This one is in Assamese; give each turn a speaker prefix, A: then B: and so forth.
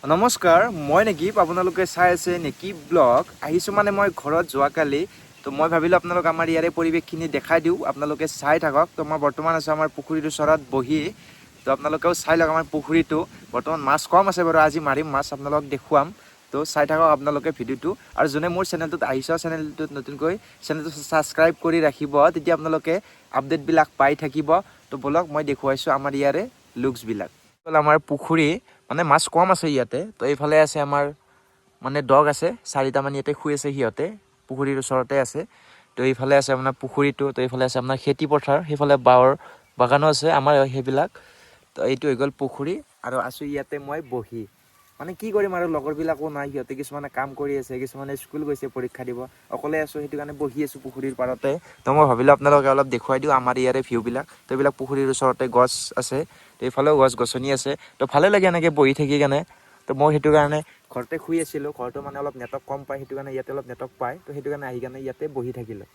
A: নমস্কাৰ মই নেকি আপোনালোকে চাই আছে নেকি ব্লগ আহিছোঁ মানে মই ঘৰত যোৱাকালি তো মই ভাবিলোঁ আপোনালোক আমাৰ ইয়াৰে পৰিৱেশখিনি দেখাই দিওঁ আপোনালোকে চাই থাকক তো মই বৰ্তমান আছোঁ আমাৰ পুখুৰীৰ ওচৰত বহি তো আপোনালোকেও চাই লওক আমাৰ পুখুৰীটো বৰ্তমান মাছ কম আছে বাৰু আজি মাৰিম মাছ আপোনালোকক দেখুৱাম তো চাই থাকক আপোনালোকে ভিডিঅ'টো আৰু যোনে মোৰ চেনেলটোত আহিছে চেনেলটোত নতুনকৈ চেনেলটো ছাবস্ক্ৰাইব কৰি ৰাখিব তেতিয়া আপোনালোকে আপডেটবিলাক পাই থাকিব তো বলক মই দেখুৱাইছোঁ আমাৰ ইয়াৰে লুকছবিলাক আমাৰ পুখুৰী মানে মাছ কম আছে ইয়াতে তো এইফালে আছে আমাৰ মানে ডগ আছে চাৰিটামান ইয়াতে শুই আছে সিহঁতে পুখুৰীৰ ওচৰতে আছে তো এইফালে আছে আপোনাৰ পুখুৰীটো তো এইফালে আছে আপোনাৰ খেতি পথাৰ সেইফালে বাঁহৰ বাগানো আছে আমাৰ সেইবিলাক তো এইটো হৈ গ'ল পুখুৰী আৰু আছোঁ ইয়াতে মই বহি মানে কি কৰিম আৰু লগৰবিলাকো নাই সিহঁতে কিছুমানে কাম কৰি আছে কিছুমানে স্কুল গৈছে পৰীক্ষা দিব অকলে আছোঁ সেইটো কাৰণে বহি আছোঁ পুখুৰীৰ পাৰতে তো মই ভাবিলোঁ আপোনালোকে অলপ দেখুৱাই দিওঁ আমাৰ ইয়াৰে ভিউবিলাক তো এইবিলাক পুখুৰীৰ ওচৰতে গছ আছে তো এইফালেও গছ গছনি আছে তো ভালে লাগে এনেকৈ বহি থাকি কেনে তো মই সেইটো কাৰণে ঘৰতে শুই আছিলোঁ ঘৰটো মানে অলপ নেটৱৰ্ক কম পায় সেইটো কাৰণে ইয়াতে অলপ নেটৱৰ্ক পায় তো সেইটো কাৰণে আহি কেনে ইয়াতে বহি থাকিলোঁ